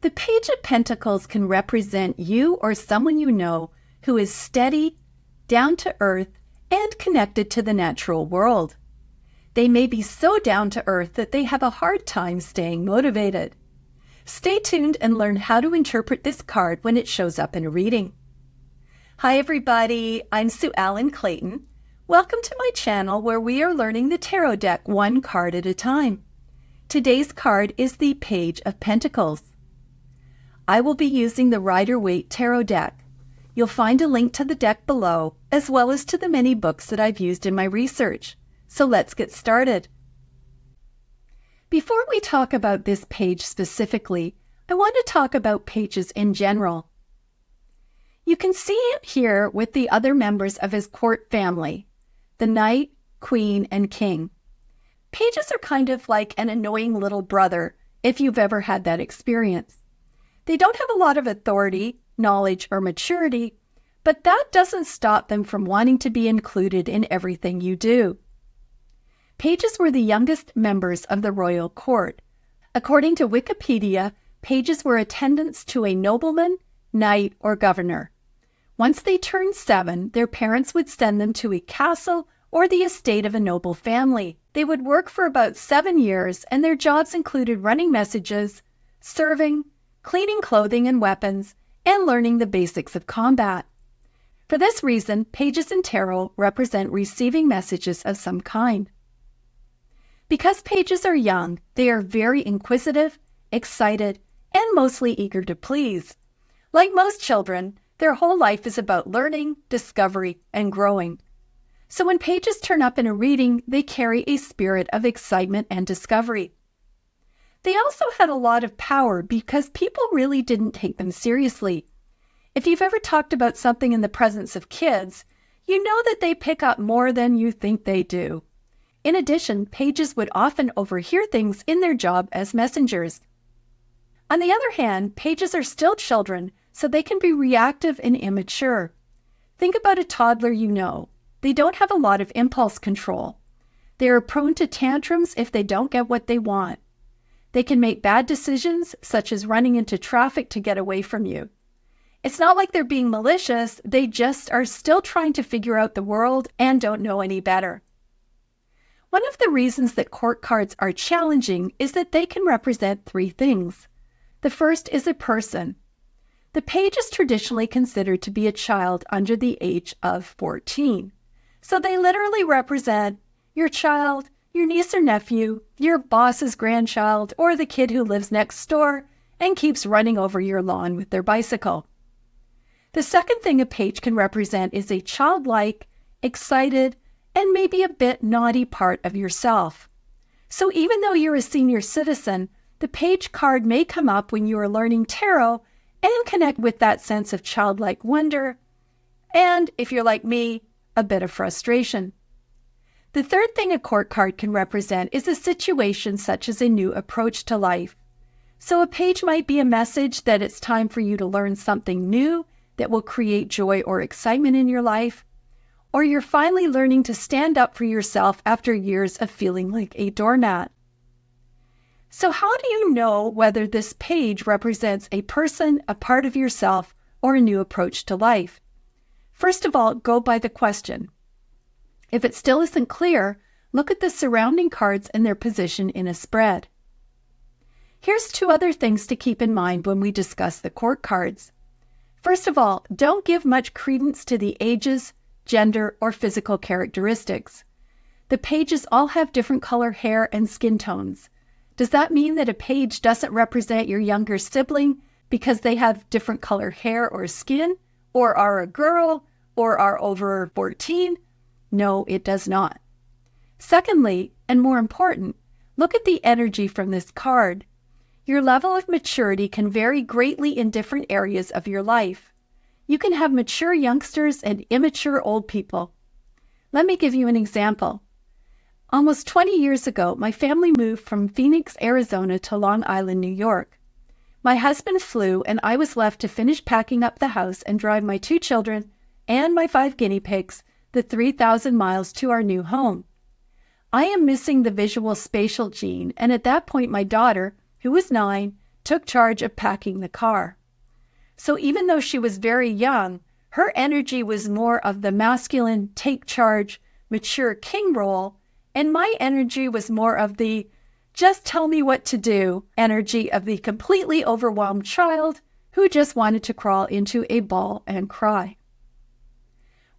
The Page of Pentacles can represent you or someone you know who is steady, down to earth, and connected to the natural world. They may be so down to earth that they have a hard time staying motivated. Stay tuned and learn how to interpret this card when it shows up in a reading. Hi everybody, I'm Sue Ellen Clayton. Welcome to my channel where we are learning the tarot deck one card at a time. Today's card is the Page of Pentacles. I will be using the Rider-Waite tarot deck. You'll find a link to the deck below, as well as to the many books that I've used in my research. So let's get started. Before we talk about this page specifically, I want to talk about pages in general. You can see him here with the other members of his court family, the Knight, Queen, and King. Pages are kind of like an annoying little brother, if you've ever had that experience. They don't have a lot of authority, knowledge, or maturity, but that doesn't stop them from wanting to be included in everything you do. Pages were the youngest members of the royal court. According to Wikipedia, pages were attendants to a nobleman, knight, or governor. Once they turned 7, their parents would send them to a castle or the estate of a noble family. They would work for about 7 years, and their jobs included running messages, serving, cleaning clothing and weapons, and learning the basics of combat. For this reason, pages in tarot represent receiving messages of some kind. Because pages are young, they are very inquisitive, excited, and mostly eager to please. Like most children, their whole life is about learning, discovery, and growing. So when pages turn up in a reading, they carry a spirit of excitement and discovery. They also had a lot of power because people really didn't take them seriously. If you've ever talked about something in the presence of kids, you know that they pick up more than you think they do. In addition, pages would often overhear things in their job as messengers. On the other hand, pages are still children, so they can be reactive and immature. Think about a toddler you know. They don't have a lot of impulse control. They are prone to tantrums if they don't get what they want. They can make bad decisions, such as running into traffic to get away from you. It's not like they're being malicious, they just are still trying to figure out the world and don't know any better. One of the reasons that court cards are challenging is that they can represent 3 things. The first is a person. The page is traditionally considered to be a child under the age of 14. So they literally represent your child, your niece or nephew, your boss's grandchild, or the kid who lives next door and keeps running over your lawn with their bicycle. The second thing a page can represent is a childlike, excited, and maybe a bit naughty part of yourself. So even though you're a senior citizen, the page card may come up when you are learning tarot and connect with that sense of childlike wonder, and if you're like me, a bit of frustration. The third thing a court card can represent is a situation such as a new approach to life. So a page might be a message that it's time for you to learn something new that will create joy or excitement in your life, or you're finally learning to stand up for yourself after years of feeling like a doormat. So how do you know whether this page represents a person, a part of yourself, or a new approach to life? First of all, go by the question. If it still isn't clear, look at the surrounding cards and their position in a spread. Here's 2 other things to keep in mind when we discuss the court cards. First of all, don't give much credence to the ages, gender, or physical characteristics. The pages all have different color hair and skin tones. Does that mean that a page doesn't represent your younger sibling because they have different color hair or skin, or are a girl, or are over 14? No, it does not. Secondly, and more important, look at the energy from this card. Your level of maturity can vary greatly in different areas of your life. You can have mature youngsters and immature old people. Let me give you an example. Almost 20 years ago, my family moved from Phoenix, Arizona to Long Island, New York. My husband flew, and I was left to finish packing up the house and drive my 2 children and my 5 guinea pigs the 3,000 miles to our new home. I am missing the visual spatial gene, and at that point my daughter, who was 9, took charge of packing the car. So even though she was very young, her energy was more of the masculine, take charge, mature king role, and my energy was more of the just tell me what to do energy of the completely overwhelmed child who just wanted to crawl into a ball and cry.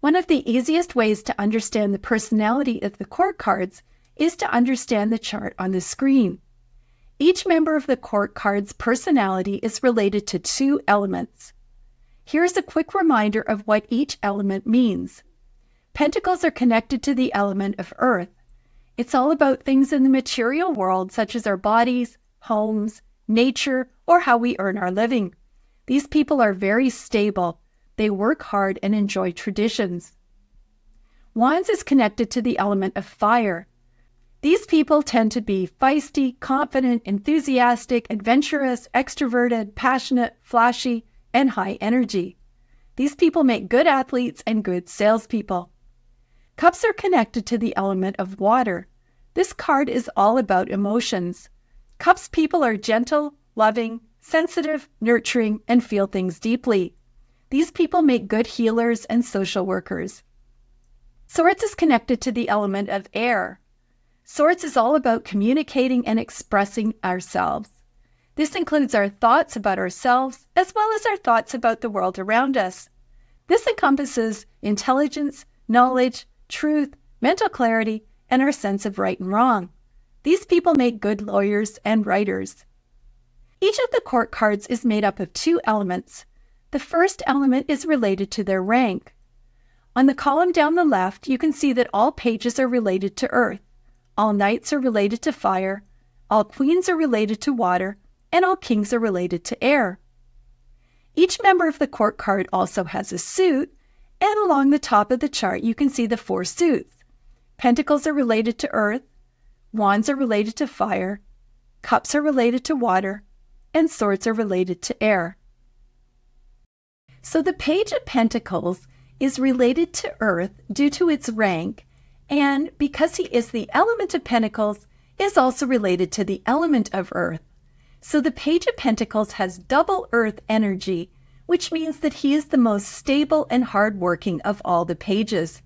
One of the easiest ways to understand the personality of the court cards is to understand the chart on the screen. Each member of the court card's personality is related to 2 elements. Here's a quick reminder of what each element means. Pentacles are connected to the element of earth. It's all about things in the material world, such as our bodies, homes, nature, or how we earn our living. These people are very stable. They work hard and enjoy traditions. Wands is connected to the element of fire. These people tend to be feisty, confident, enthusiastic, adventurous, extroverted, passionate, flashy, and high energy. These people make good athletes and good salespeople. Cups are connected to the element of water. This card is all about emotions. Cups people are gentle, loving, sensitive, nurturing, and feel things deeply. These people make good healers and social workers. Swords is connected to the element of air. Swords is all about communicating and expressing ourselves. This includes our thoughts about ourselves as well as our thoughts about the world around us. This encompasses intelligence, knowledge, truth, mental clarity, and our sense of right and wrong. These people make good lawyers and writers. Each of the court cards is made up of 2 elements. The first element is related to their rank. On the column down the left, you can see that all pages are related to earth, all knights are related to fire, all queens are related to water, and all kings are related to air. Each member of the court card also has a suit, and along the top of the chart you can see the 4 suits. Pentacles are related to earth, wands are related to fire, cups are related to water, and swords are related to air. So the Page of Pentacles is related to earth due to its rank, and because he is the element of Pentacles, is also related to the element of earth. So the Page of Pentacles has double earth energy, which means that he is the most stable and hardworking of all the pages.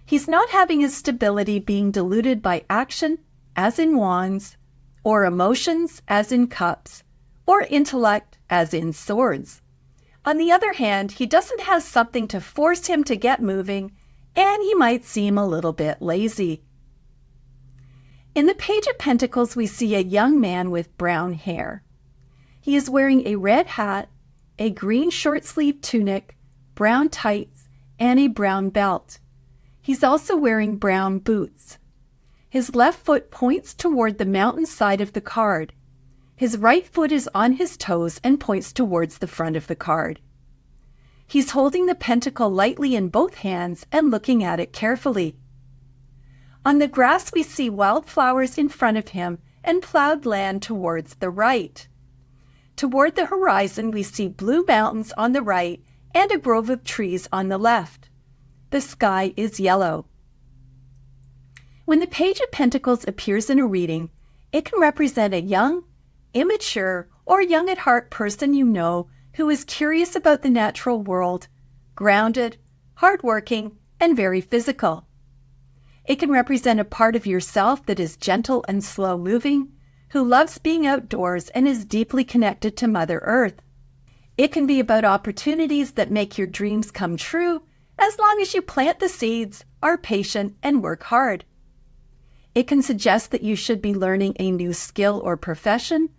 He's not having his stability being diluted by action, as in wands, or emotions, as in cups, or intellect, as in swords. On the other hand, he doesn't have something to force him to get moving, and he might seem a little bit lazy. In the Page of Pentacles, we see a young man with brown hair. He is wearing a red hat, a green short-sleeved tunic, brown tights, and a brown belt. He's also wearing brown boots. His left foot points toward the mountain side of the card. His right foot is on his toes and points towards the front of the card. He's holding the pentacle lightly in both hands and looking at it carefully. On the grass, we see wildflowers in front of him and plowed land towards the right. Toward the horizon, we see blue mountains on the right and a grove of trees on the left. The sky is yellow. When the Page of Pentacles appears in a reading, it can represent a young, immature, or young at heart person you know who is curious about the natural world, grounded, hardworking, and very physical. It can represent a part of yourself that is gentle and slow-moving, who loves being outdoors and is deeply connected to Mother Earth. It can be about opportunities that make your dreams come true, as long as you plant the seeds, are patient, and work hard. It can suggest that you should be learning a new skill or profession.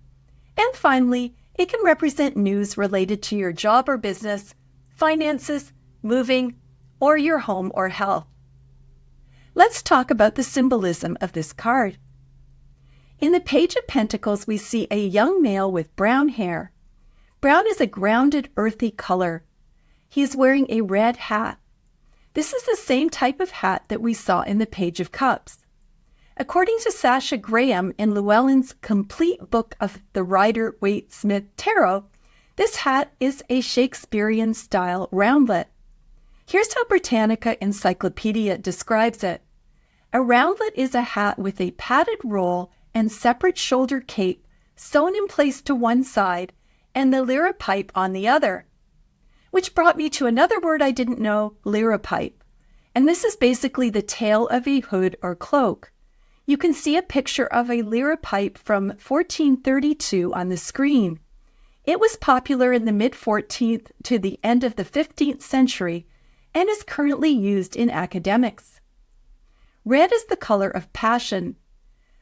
And finally, it can represent news related to your job or business, finances, moving, or your home or health. Let's talk about the symbolism of this card. In the Page of Pentacles, we see a young male with brown hair. Brown is a grounded, earthy color. He is wearing a red hat. This is the same type of hat that we saw in the Page of Cups. According to Sasha Graham in Llewellyn's complete book of the Rider-Waite-Smith Tarot, this hat is a Shakespearean-style roundlet. Here's how Britannica Encyclopedia describes it. A roundlet is a hat with a padded roll and separate shoulder cape sewn in place to one side, and the liripipe on the other. Which brought me to another word I didn't know, liripipe. And this is basically the tail of a hood or cloak. You can see a picture of a liripipe from 1432 on the screen. It was popular in the mid-14th to the end of the 15th century and is currently used in academics. Red is the color of passion.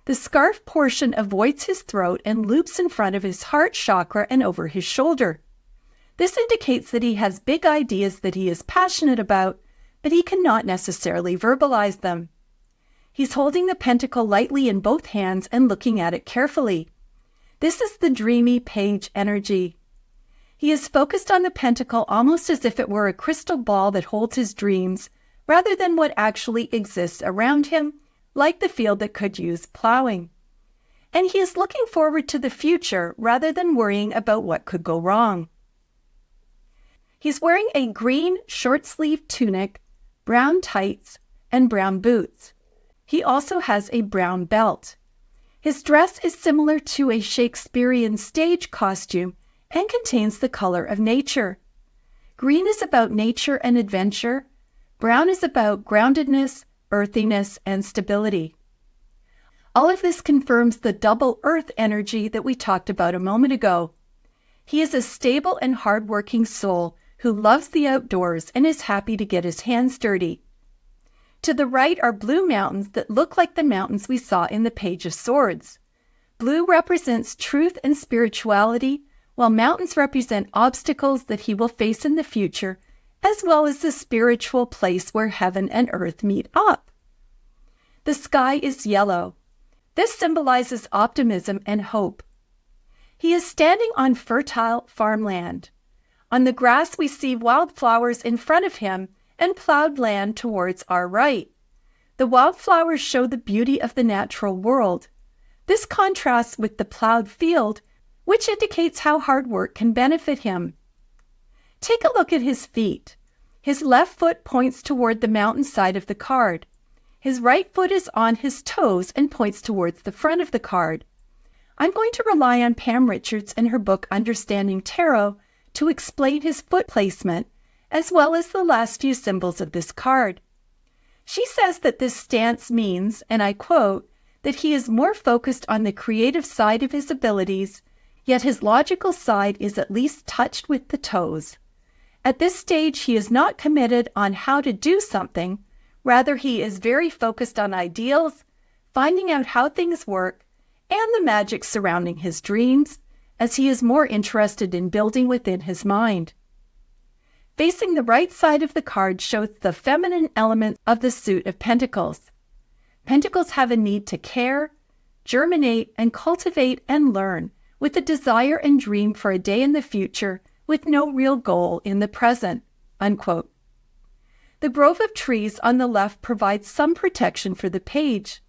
The scarf portion avoids his throat and loops in front of his heart chakra and over his shoulder. This indicates that he has big ideas that he is passionate about, but he cannot necessarily verbalize them. He's holding the pentacle lightly in both hands and looking at it carefully. This is the dreamy page energy. He is focused on the pentacle almost as if it were a crystal ball that holds his dreams, rather than what actually exists around him, like the field that could use plowing. And he is looking forward to the future rather than worrying about what could go wrong. He's wearing a green short-sleeved tunic, brown tights, and brown boots. He also has a brown belt. His dress is similar to a Shakespearean stage costume and contains the color of nature. Green is about nature and adventure. Brown is about groundedness, earthiness, and stability. All of this confirms the double earth energy that we talked about a moment ago. He is a stable and hardworking soul who loves the outdoors and is happy to get his hands dirty. To the right are blue mountains that look like the mountains we saw in the Page of Swords. Blue represents truth and spirituality, while mountains represent obstacles that he will face in the future, as well as the spiritual place where heaven and earth meet up. The sky is yellow. This symbolizes optimism and hope. He is standing on fertile farmland. On the grass we see wildflowers in front of him and plowed land towards our right. The wildflowers show the beauty of the natural world. This contrasts with the plowed field, which indicates how hard work can benefit him. Take a look at his feet. His left foot points toward the mountainside of the card. His right foot is on his toes and points towards the front of the card. I'm going to rely on Pam Richards in her book Understanding Tarot to explain his foot placement, as well as the last few symbols of this card. She says that this stance means, and I quote, that he is more focused on the creative side of his abilities, yet his logical side is at least touched with the toes. At this stage, he is not committed on how to do something. Rather, he is very focused on ideals, finding out how things work, and the magic surrounding his dreams, as he is more interested in building within his mind. Facing the right side of the card shows the feminine element of the suit of Pentacles. Pentacles have a need to care, germinate, and cultivate and learn, with a desire and dream for a day in the future with no real goal in the present." Unquote. The grove of trees on the left provides some protection for the page.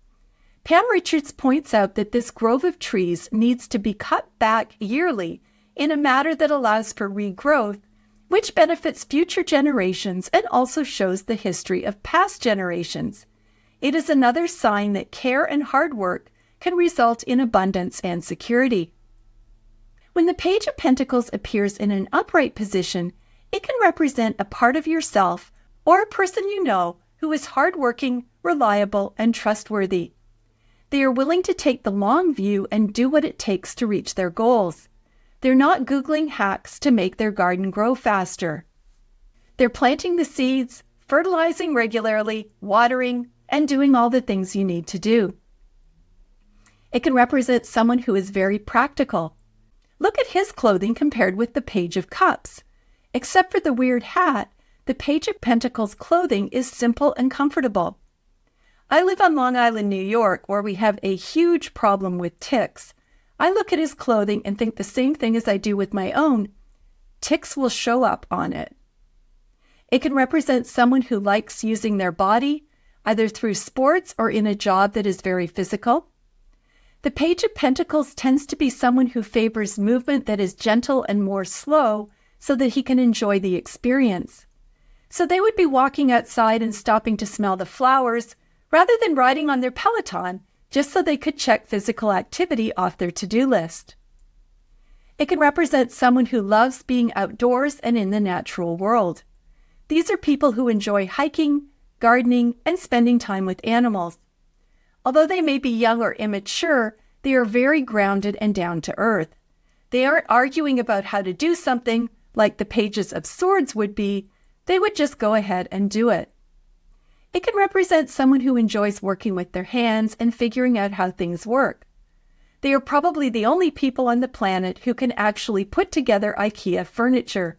Pam Richards points out that this grove of trees needs to be cut back yearly in a manner that allows for regrowth, which benefits future generations and also shows the history of past generations. It is another sign that care and hard work can result in abundance and security. When the Page of Pentacles appears in an upright position, it can represent a part of yourself or a person you know who is hardworking, reliable, and trustworthy. They are willing to take the long view and do what it takes to reach their goals. They're not Googling hacks to make their garden grow faster. They're planting the seeds, fertilizing regularly, watering, and doing all the things you need to do. It can represent someone who is very practical. Look at his clothing compared with the Page of Cups. Except for the weird hat, the Page of Pentacles clothing is simple and comfortable. I live on Long Island, New York, where we have a huge problem with ticks. I look at his clothing and think the same thing as I do with my own. Ticks will show up on it. It can represent someone who likes using their body, either through sports or in a job that is very physical. The Page of Pentacles tends to be someone who favors movement that is gentle and more slow so that he can enjoy the experience. So they would be walking outside and stopping to smell the flowers rather than riding on their Peloton just so they could check physical activity off their to-do list. It can represent someone who loves being outdoors and in the natural world. These are people who enjoy hiking, gardening, and spending time with animals. Although they may be young or immature, they are very grounded and down to earth. They aren't arguing about how to do something like the Pages of Swords would be. They would just go ahead and do it. It can represent someone who enjoys working with their hands and figuring out how things work. They are probably the only people on the planet who can actually put together IKEA furniture.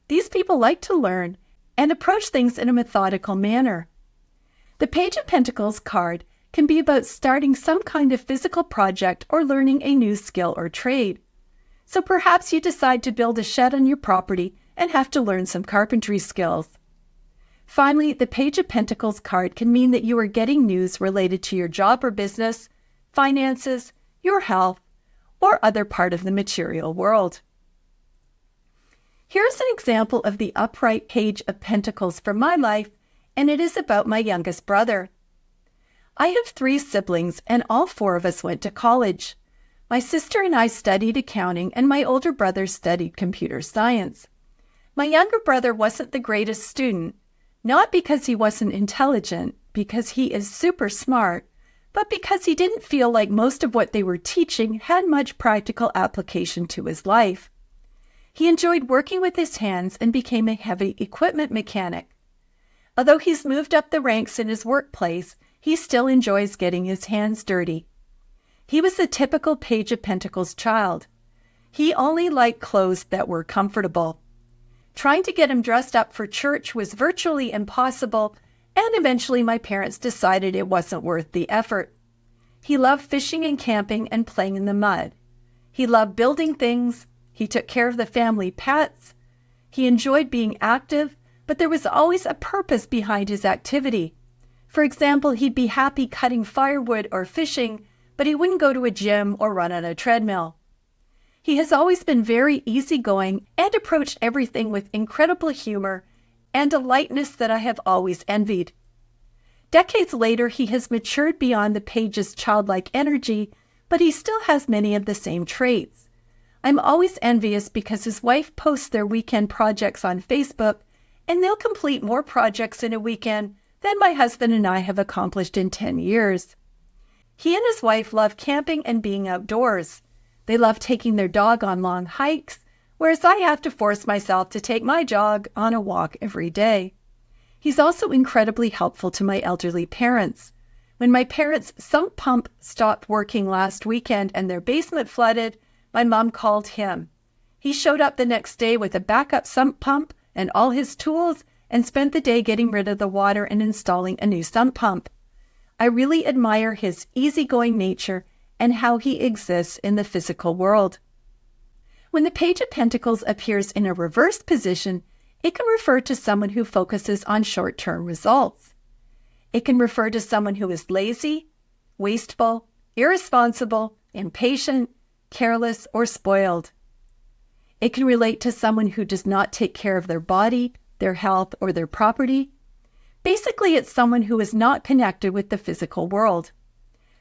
These people like to learn and approach things in a methodical manner. The Page of Pentacles card can be about starting some kind of physical project or learning a new skill or trade. So perhaps you decide to build a shed on your property and have to learn some carpentry skills. Finally, the Page of Pentacles card can mean that you are getting news related to your job or business, finances, your health, or other part of the material world. Here's an example of the upright Page of Pentacles from my life, and it is about my youngest brother. I have 3 siblings, and all 4 of us went to college. My sister and I studied accounting, and my older brother studied computer science. My younger brother wasn't the greatest student, not because he wasn't intelligent, because he is super smart, but because he didn't feel like most of what they were teaching had much practical application to his life. He enjoyed working with his hands and became a heavy equipment mechanic. Although he's moved up the ranks in his workplace, he still enjoys getting his hands dirty. He was the typical Page of Pentacles child. He only liked clothes that were comfortable. Trying to get him dressed up for church was virtually impossible, and eventually my parents decided it wasn't worth the effort. He loved fishing and camping and playing in the mud. He loved building things. He took care of the family pets. He enjoyed being active, but there was always a purpose behind his activity. For example, he'd be happy cutting firewood or fishing, but he wouldn't go to a gym or run on a treadmill. He has always been very easygoing and approached everything with incredible humor and a lightness that I have always envied. Decades later, he has matured beyond the Page's childlike energy, but he still has many of the same traits. I'm always envious because his wife posts their weekend projects on Facebook, and they'll complete more projects in a weekend than my husband and I have accomplished in 10 years. He and his wife love camping and being outdoors. They love taking their dog on long hikes, whereas I have to force myself to take my dog on a walk every day. He's also incredibly helpful to my elderly parents. When my parents' sump pump stopped working last weekend and their basement flooded, my mom called him. He showed up the next day with a backup sump pump and all his tools and spent the day getting rid of the water and installing a new sump pump. I really admire his easygoing nature and how he exists in the physical world. When the Page of Pentacles appears in a reversed position, it can refer to someone who focuses on short-term results. It can refer to someone who is lazy, wasteful, irresponsible, impatient, careless, or spoiled. It can relate to someone who does not take care of their body, their health, or their property. Basically, it's someone who is not connected with the physical world.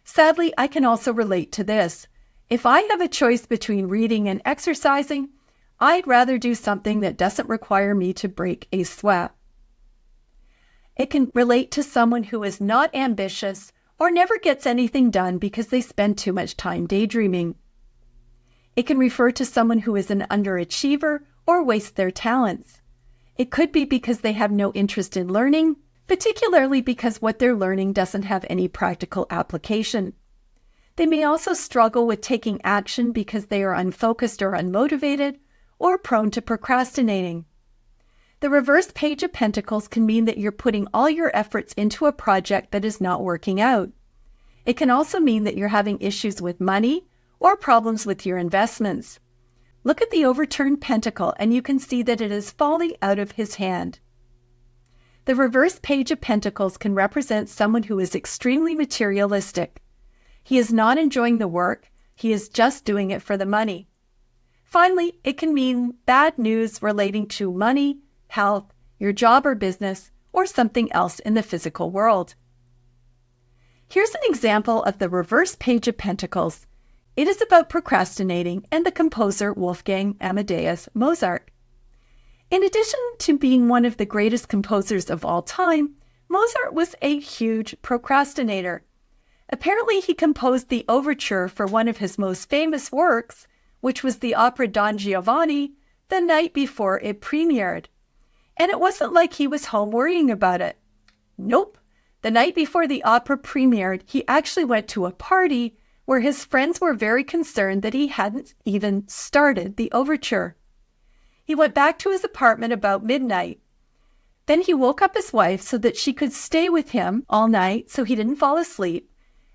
Sadly, I can also relate to this. If I have a choice between reading and exercising, I'd rather do something that doesn't require me to break a sweat. It can relate to someone who is not ambitious or never gets anything done because they spend too much time daydreaming. It can refer to someone who is an underachiever or wastes their talents. It could be because they have no interest in learning, particularly because what they're learning doesn't have any practical application. They may also struggle with taking action because they are unfocused or unmotivated, or prone to procrastinating. The reverse Page of Pentacles can mean that you're putting all your efforts into a project that is not working out. It can also mean that you're having issues with money or problems with your investments. Look at the overturned pentacle and you can see that it is falling out of his hand. The reverse Page of Pentacles can represent someone who is extremely materialistic. He is not enjoying the work, he is just doing it for the money. Finally, it can mean bad news relating to money, health, your job or business, or something else in the physical world. Here's an example of the reverse Page of Pentacles. It is about procrastinating and the composer Wolfgang Amadeus Mozart. In addition to being one of the greatest composers of all time, Mozart was a huge procrastinator. Apparently, he composed the overture for one of his most famous works, which was the opera Don Giovanni, the night before it premiered. And it wasn't like he was home worrying about it. Nope. The night before the opera premiered, he actually went to a party where his friends were very concerned that he hadn't even started the overture. He went back to his apartment about midnight. Then he woke up his wife so that she could stay with him all night so he didn't fall asleep,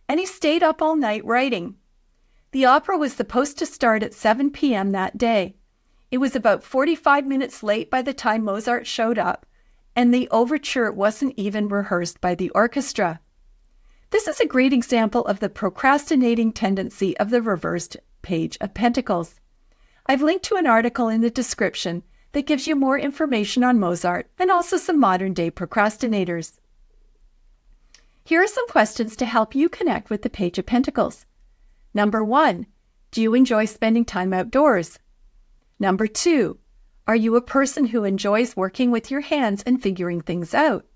and he stayed up all night writing. The opera was supposed to start at 7 p.m. that day. It was about 45 minutes late by the time Mozart showed up, and the overture wasn't even rehearsed by the orchestra. This is a great example of the procrastinating tendency of the reversed Page of Pentacles. I've linked to an article in the description that gives you more information on Mozart and also some modern-day procrastinators. Here are some questions to help you connect with the Page of Pentacles. Number 1, do you enjoy spending time outdoors? Number 2, are you a person who enjoys working with your hands and figuring things out?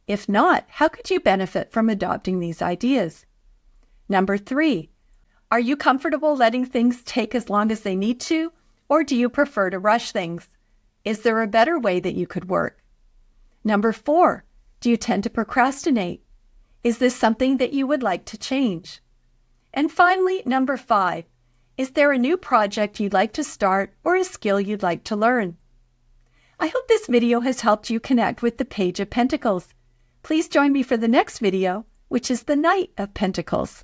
If not, how could you benefit from adopting these ideas? Number 3, are you comfortable letting things take as long as they need to, or do you prefer to rush things? Is there a better way that you could work? Number 4, do you tend to procrastinate? Is this something that you would like to change? And finally, number 5, is there a new project you'd like to start or a skill you'd like to learn? I hope this video has helped you connect with the Page of Pentacles. Please join me for the next video, which is the Knight of Pentacles.